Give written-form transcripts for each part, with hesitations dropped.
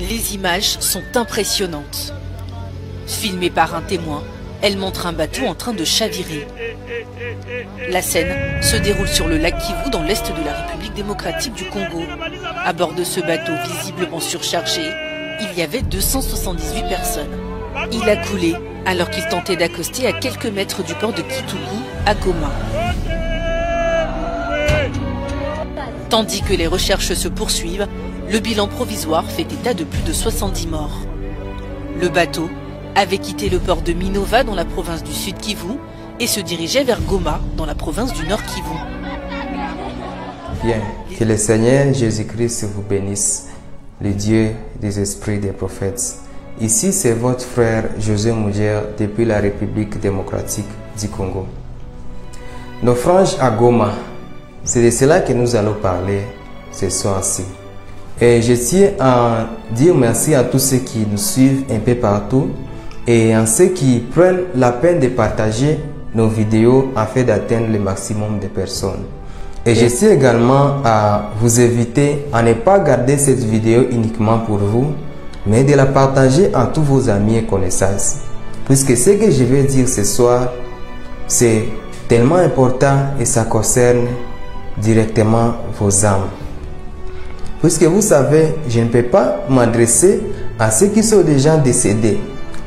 Les images sont impressionnantes. Filmée par un témoin, elle montre un bateau en train de chavirer. La scène se déroule sur le lac Kivu dans l'est de la République démocratique du Congo. À bord de ce bateau visiblement surchargé, il y avait 278 personnes. Il a coulé alors qu'il tentait d'accoster à quelques mètres du port de Kitugu à Goma. Tandis que les recherches se poursuivent, le bilan provisoire fait état de plus de 70 morts. Le bateau avait quitté le port de Minova dans la province du Sud Kivu et se dirigeait vers Goma dans la province du Nord Kivu. Bien, que le Seigneur Jésus-Christ vous bénisse, le Dieu des esprits des prophètes. Ici, c'est votre frère José Mouger depuis la République démocratique du Congo. Naufrage à Goma, c'est de cela que nous allons parler ce soir-ci. Et je tiens à dire merci à tous ceux qui nous suivent un peu partout et à ceux qui prennent la peine de partager nos vidéos afin d'atteindre le maximum de personnes. Et je tiens également à vous inviter à ne pas garder cette vidéo uniquement pour vous, mais de la partager à tous vos amis et connaissances. Puisque ce que je vais dire ce soir, c'est tellement important et ça concerne directement vos âmes. Puisque vous savez, je ne peux pas m'adresser à ceux qui sont déjà décédés.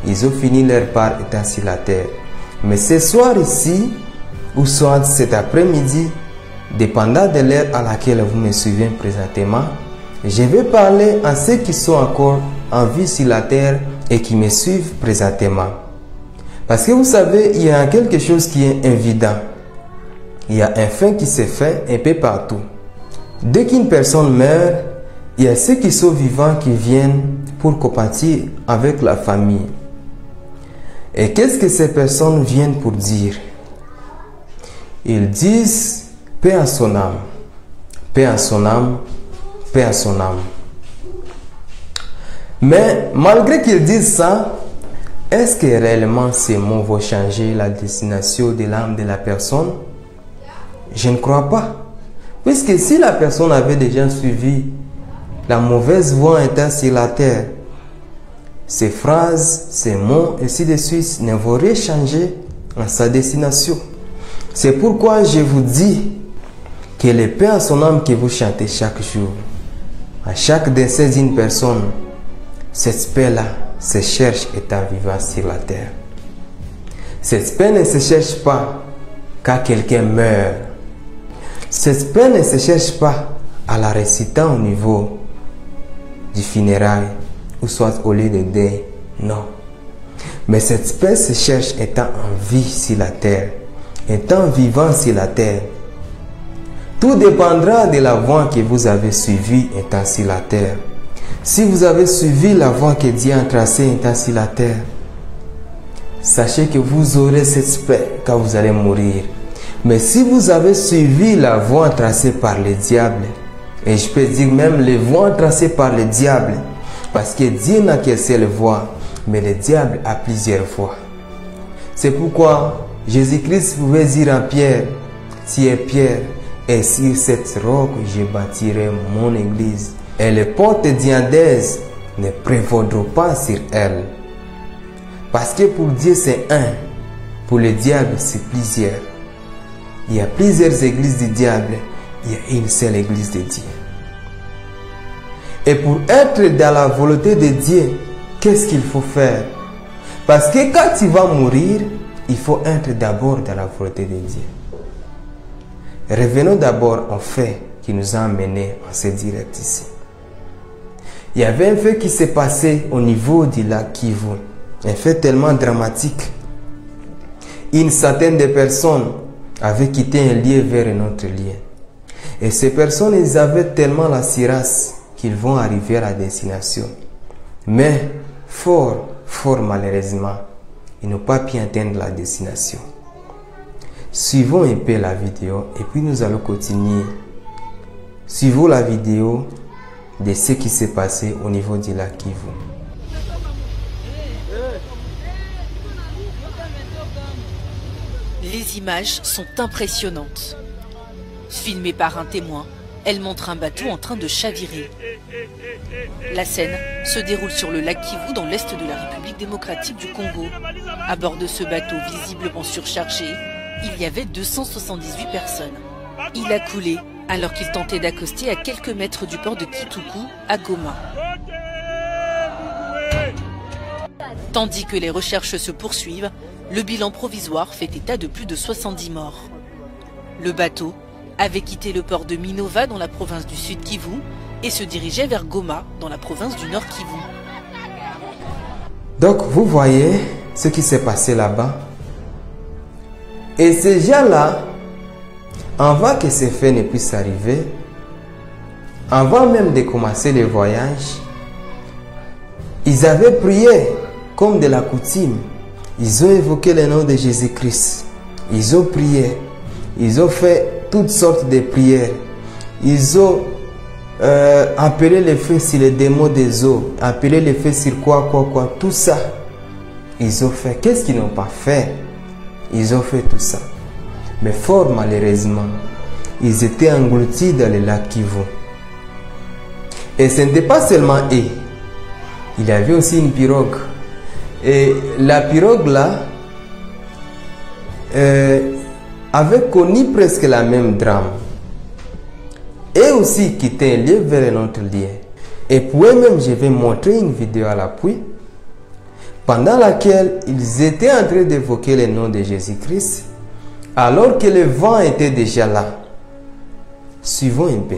Ils ont fini leur part étant sur la terre. Mais ce soir ici, ou soit cet après-midi, dépendant de l'heure à laquelle vous me suivez présentement, je vais parler à ceux qui sont encore en vie sur la terre et qui me suivent présentement. Parce que vous savez, il y a quelque chose qui est évident. Il y a un fait qui se fait un peu partout. Dès qu'une personne meurt, il y a ceux qui sont vivants qui viennent pour compatir avec la famille. Et qu'est-ce que ces personnes viennent pour dire? Ils disent paix à son âme, paix à son âme, paix à son âme. Mais malgré qu'ils disent ça, est-ce que réellement ces mots vont changer la destination de l'âme de la personne? Je ne crois pas. Puisque si la personne avait déjà suivi la mauvaise voie étant sur la terre, ces phrases, ces mots, ainsi de suite, ne vont rien changer en sa destination. C'est pourquoi je vous dis que le paix à son âme que vous chantez chaque jour, à chaque décès d'une personne, cette paix-là se cherche étant vivant sur la terre. Cette paix ne se cherche pas quand quelqu'un meurt. Cette paix ne se cherche pas à la récitant au niveau du funérail ou soit au lieu de deuil. Non. Mais cette paix se cherche étant en vie sur la terre, étant vivant sur la terre. Tout dépendra de la voie que vous avez suivie étant sur la terre. Si vous avez suivi la voie que Dieu a tracée étant sur la terre, sachez que vous aurez cette paix quand vous allez mourir. Mais si vous avez suivi la voie tracée par le diable, et je peux dire même les voies tracées par le diable, parce que Dieu n'a qu'une seule voie, mais le diable a plusieurs voies. C'est pourquoi Jésus-Christ pouvait dire à Pierre, tu es Pierre, et sur cette roche je bâtirai mon église, et les portes d'Hadès ne prévaudront pas sur elle. Parce que pour Dieu c'est un, pour le diable c'est plusieurs. Il y a plusieurs églises du diable, il y a une seule église de Dieu. Et pour être dans la volonté de Dieu, qu'est-ce qu'il faut faire? Parce que quand tu vas mourir, il faut être d'abord dans la volonté de Dieu. Revenons d'abord au fait qui nous a amenés en ce direct ici. Il y avait un fait qui s'est passé au niveau du lac Kivu. Un fait tellement dramatique. Une centaine de personnes avaient quitté un lieu vers un autre lieu. Et ces personnes, ils avaient tellement la sirasse qu'ils vont arriver à la destination. Mais, fort malheureusement, ils n'ont pas pu atteindre la destination. Suivons un peu la vidéo et puis nous allons continuer. Suivons la vidéo de ce qui s'est passé au niveau du lac Kivu. Les images sont impressionnantes. Filmée par un témoin, elle montre un bateau en train de chavirer. La scène se déroule sur le lac Kivu dans l'est de la République démocratique du Congo. À bord de ce bateau visiblement surchargé, il y avait 278 personnes. Il a coulé alors qu'il tentait d'accoster à quelques mètres du port de Kituku à Goma. Tandis que les recherches se poursuivent, le bilan provisoire fait état de plus de 70 morts. Le bateau avait quitté le port de Minova dans la province du Sud Kivu et se dirigeait vers Goma dans la province du Nord Kivu. Donc vous voyez ce qui s'est passé là-bas. Et ces gens-là, avant que ces faits ne puissent arriver, avant même de commencer le voyage, ils avaient prié comme de la coutume. Ils ont évoqué le nom de Jésus-Christ. Ils ont prié. Ils ont fait toutes sortes de prières. Ils ont appelé les feux sur les démons des eaux. Appelé les feux sur quoi. Tout ça. Ils ont fait. Qu'est-ce qu'ils n'ont pas fait? Ils ont fait tout ça. Mais fort malheureusement, ils étaient engloutis dans le lac Kivu. Et ce n'était pas seulement eux. Il y avait aussi une pirogue. Et la pirogue là avait connu presque la même drame. Et aussi quitté un lieu vers un autre lieu. Et pour eux-mêmes, je vais montrer une vidéo à l'appui pendant laquelle ils étaient en train d'évoquer le nom de Jésus-Christ alors que le vent était déjà là. Suivons un peu.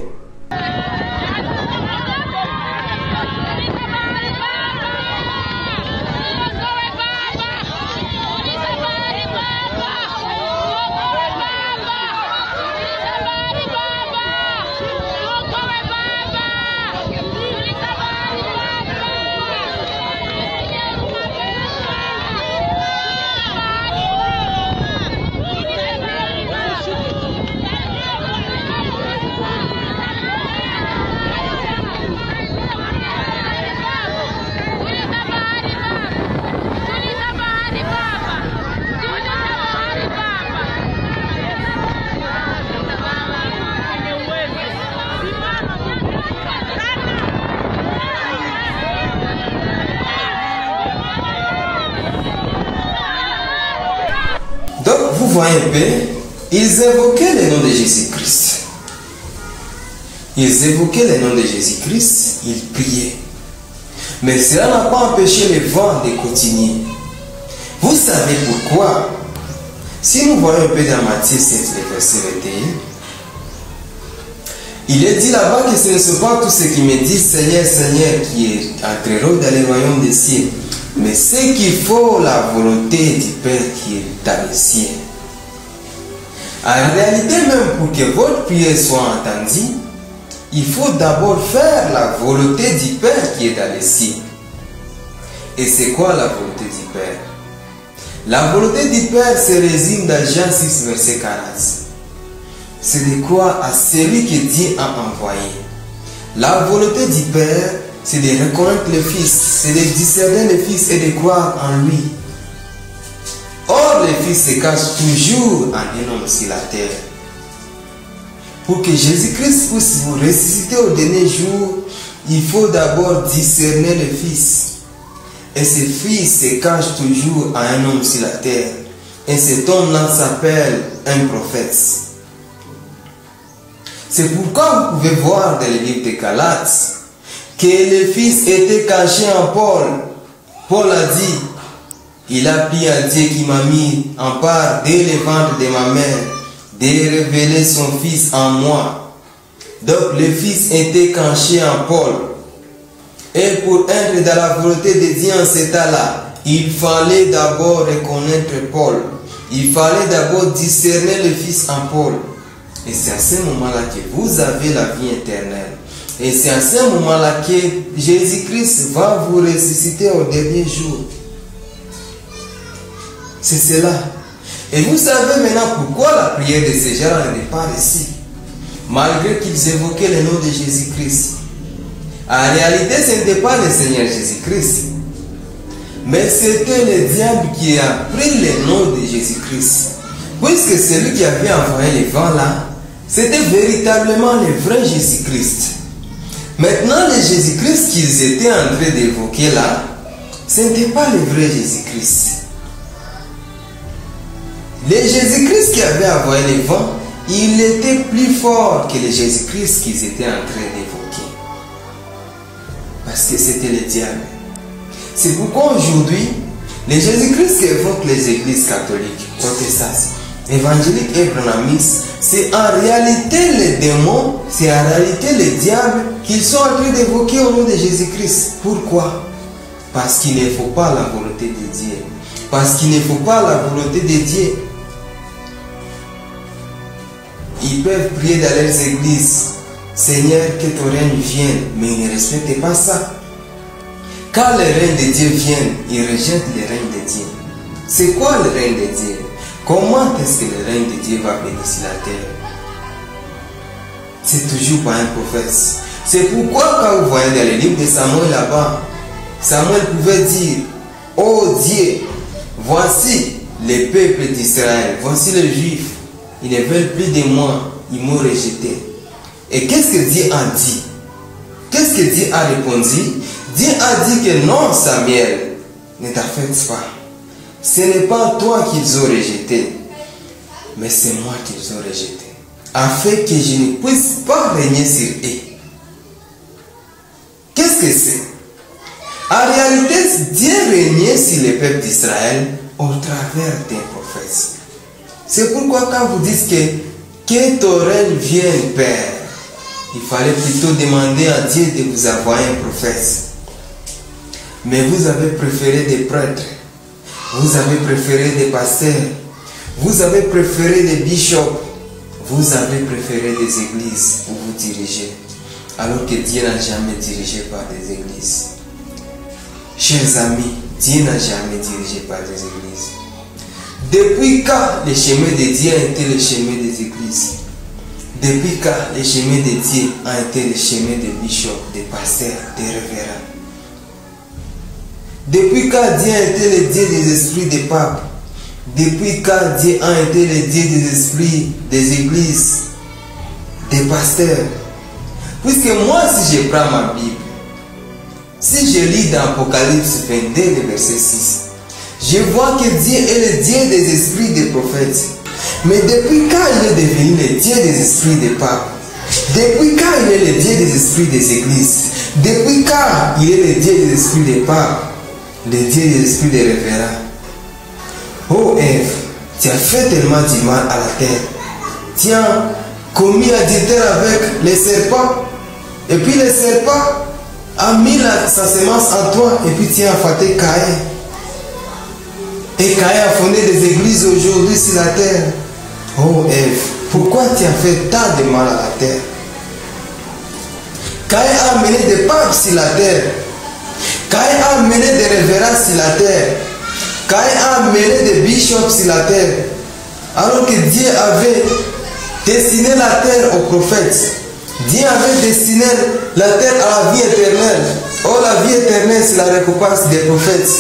Donc, vous voyez un peu, ils évoquaient le nom de Jésus-Christ. Ils évoquaient le nom de Jésus-Christ, ils priaient. Mais cela n'a pas empêché le vent de continuer. Vous savez pourquoi? Si nous voyons un peu dans Matthieu 7, verset 21, il est dit là-bas que ce ne sont pas tous ceux qui me disent Seigneur, Seigneur, qui entreront dans le royaume des cieux, mais ceux qui font la volonté du Père qui est dans les cieux. En réalité, même pour que votre prière soit entendue, il faut d'abord faire la volonté du Père qui est dans les cieux. Et c'est quoi la volonté du Père? La volonté du Père se résume dans Jean 6, verset 40. C'est de quoi à celui que Dieu a envoyé. La volonté du Père, c'est de reconnaître le Fils, c'est de discerner le Fils et de croire en lui. Or, le Fils se cache toujours en un homme sur la terre. Pour que Jésus-Christ puisse vous ressusciter au dernier jour, il faut d'abord discerner le Fils. Et ce Fils se cache toujours à un homme sur la terre. Et cet homme-là s'appelle un prophète. C'est pourquoi vous pouvez voir dans le livre de Galates que le Fils était caché en Paul. Paul a dit, il a pris à Dieu qui m'a mis en part dès le ventre de ma mère, de révéler son Fils en moi. Donc le Fils était caché en Paul. Et pour être dans la volonté de Dieu en cet état-là, il fallait d'abord reconnaître Paul. Il fallait d'abord discerner le Fils en Paul. Et c'est à ce moment-là que vous avez la vie éternelle. Et c'est à ce moment-là que Jésus-Christ va vous ressusciter au dernier jour. C'est cela. Et vous savez maintenant pourquoi la prière de ces gens n'est pas réussie. Malgré qu'ils évoquaient le nom de Jésus-Christ. En réalité, ce n'était pas le Seigneur Jésus-Christ. Mais c'était le diable qui a pris le nom de Jésus-Christ. Puisque celui qui avait envoyé le vent là, c'était véritablement le vrai Jésus-Christ. Maintenant, le Jésus-Christ qu'ils étaient en train d'évoquer là, ce n'était pas le vrai Jésus-Christ. Le Jésus-Christ qui avait envoyé les vents, il était plus fort que le Jésus-Christ qu'ils étaient en train d'évoquer. Parce que c'était le diable. C'est pourquoi aujourd'hui, le Jésus-Christ qu'évoquent les églises catholiques, protestantes, évangéliques et branhamistes, c'est en réalité les démons, c'est en réalité les diables qu'ils sont en train d'évoquer au nom de Jésus-Christ. Pourquoi? Parce qu'il ne faut pas la volonté de Dieu. Parce qu'il ne faut pas la volonté de Dieu. Ils peuvent prier dans leurs églises, Seigneur, que ton règne vienne, mais ils ne respectent pas ça. Quand le règne de Dieu vient, ils rejettent le règne de Dieu. C'est quoi le règne de Dieu? Comment est-ce que le règne de Dieu va bénir sur la terre? C'est toujours par un prophète. C'est pourquoi quand vous voyez dans le livre de Samuel là-bas, Samuel pouvait dire, oh Dieu, voici les peuples d'Israël, voici les Juifs, ils ne veulent plus de moi, ils m'ont rejeté. Et qu'est-ce que Dieu a dit? Qu'est-ce que Dieu a répondu? Dieu a dit que non, Samuel, ne t'affecte pas. Ce n'est pas toi qu'ils ont rejeté, mais c'est moi qu'ils ont rejeté, afin que je ne puisse pas régner sur eux. Qu'est-ce que c'est? En réalité, Dieu régnait sur le peuple d'Israël au travers d'un prophète. C'est pourquoi quand vous dites que ton règne vienne, Père, il fallait plutôt demander à Dieu de vous envoyer un prophète. Mais vous avez préféré des prêtres, vous avez préféré des pasteurs, vous avez préféré des bishops, vous avez préféré des églises où vous dirigez, alors que Dieu n'a jamais dirigé par des églises. Chers amis, Dieu n'a jamais dirigé par des églises. Depuis quand le chemin de Dieu a été le chemin des églises? Depuis quand le chemin de Dieu a été le chemin des bishops, des pasteurs, des révérends? Depuis quand Dieu a été le Dieu des esprits des papes? Depuis quand Dieu a été le Dieu des esprits des églises, des pasteurs? Puisque moi, si je prends ma Bible, si je lis dans Apocalypse 22, le verset 6, je vois que Dieu est le Dieu des esprits des prophètes. Mais depuis quand il est devenu le Dieu des esprits des papes? Depuis quand il est le Dieu des esprits des églises? Depuis quand il est le Dieu des esprits des papes? Le Dieu des esprits des révérends? Oh Ève, tu as fait tellement du mal à la terre. Tu as commis adultère avec les serpents. Et puis le serpent a mis sa semence en toi. Et puis tu as enfanté Caïn. Et Caïn a fondé des églises aujourd'hui sur la terre. Oh Ève, pourquoi tu as fait tant de mal à la terre? Caïn a amené des papes sur la terre. Caïn a amené des révérends sur la terre. Caïn a amené des bishops sur la terre. Alors que Dieu avait destiné la terre aux prophètes. Dieu avait destiné la terre à la vie éternelle. Oh, la vie éternelle, c'est la récompense des prophètes.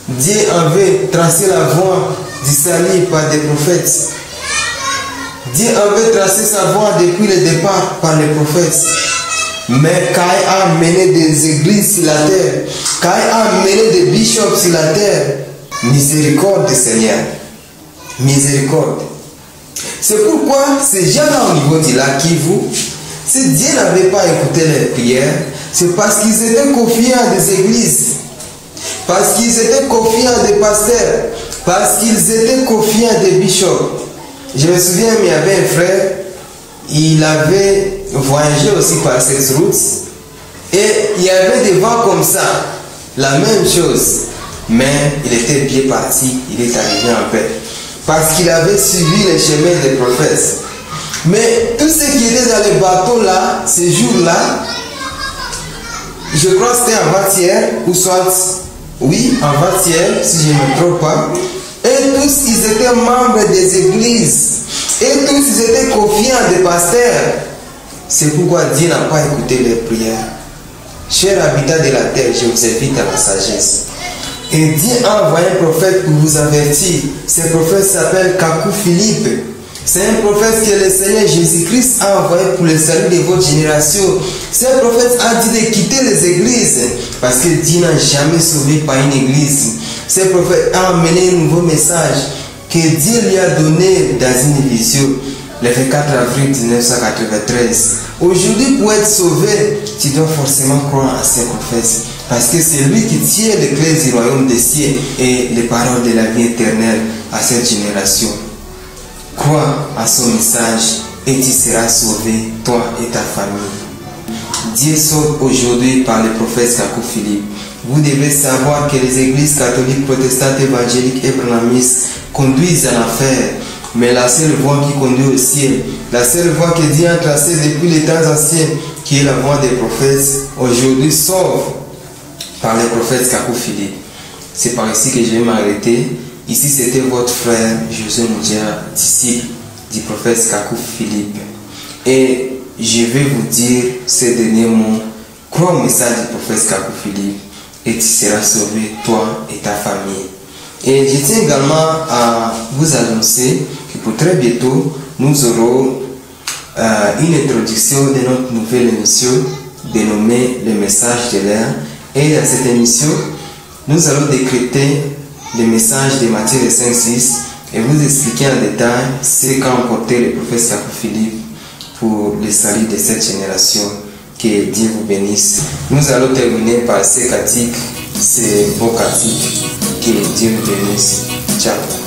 Dieu avait tracé la voie du salut par des prophètes. Dieu avait tracé sa voie depuis le départ par les prophètes. Mais Caïn a mené des églises sur la terre. Caïn a mené des bishops sur la terre. Miséricorde, Seigneur. Miséricorde. C'est pourquoi ces gens-là au niveau du lac Kivu, si Dieu n'avait pas écouté leurs prières, c'est parce qu'ils étaient confiés à des églises. Parce qu'ils étaient confiés à des pasteurs. Parce qu'ils étaient confiés à des bishops. Je me souviens, il y avait un frère, il avait voyagé aussi par cette route. Et il y avait des vents comme ça. La même chose. Mais il était bien parti, il est arrivé en paix. Parce qu'il avait suivi les chemins des prophètes. Mais tous ceux qui étaient dans les bateaux là, ces jours-là, je crois que c'était avant-hier, ou soit, oui, avant-hier, si je ne me trompe pas. Et tous, ils étaient membres des églises. Et tous, ils étaient confiés à des pasteurs. C'est pourquoi Dieu n'a pas écouté les prières. Chers habitants de la terre, je vous invite à la sagesse. Et Dieu a envoyé un prophète pour vous avertir. Ce prophète s'appelle Kakou Philippe. C'est un prophète que le Seigneur Jésus-Christ a envoyé pour le salut de votre génération. Ce prophète a dit de quitter les églises parce que Dieu n'a jamais sauvé par une église. Ce prophète a amené un nouveau message que Dieu lui a donné dans une vision le 24 avril 1993. Aujourd'hui, pour être sauvé, tu dois forcément croire à ce prophète parce que c'est lui qui tient les clés du royaume des cieux et les paroles de la vie éternelle à cette génération. Crois à son message et tu seras sauvé, toi et ta famille. Dieu sauve aujourd'hui par le prophète Kakou Philippe. Vous devez savoir que les églises catholiques, protestantes, évangéliques et branhamistes conduisent en enfer. Mais la seule voie qui conduit au ciel, la seule voie que Dieu a tracée depuis les temps anciens, qui est la voie des prophètes, aujourd'hui sauve par le prophète Kakou Philippe. C'est par ici que je vais m'arrêter. Ici, c'était votre frère José Moudjia, disciple du prophète Kakou Philippe. Et je vais vous dire ces derniers mots. Crois au message du prophète Kakou Philippe et tu seras sauvé, toi et ta famille. Et je tiens également à vous annoncer que pour très bientôt, nous aurons une introduction de notre nouvelle émission dénommée Le message de l'air. Et dans cette émission, nous allons décrypter le message de Matthieu 5:6 et vous expliquer en détail ce qu'a emporté le prophète Kakou Philippe pour le salut de cette génération. Que Dieu vous bénisse. Nous allons terminer par ces cantiques, ces beaux cantiques. Que Dieu vous bénisse. Ciao.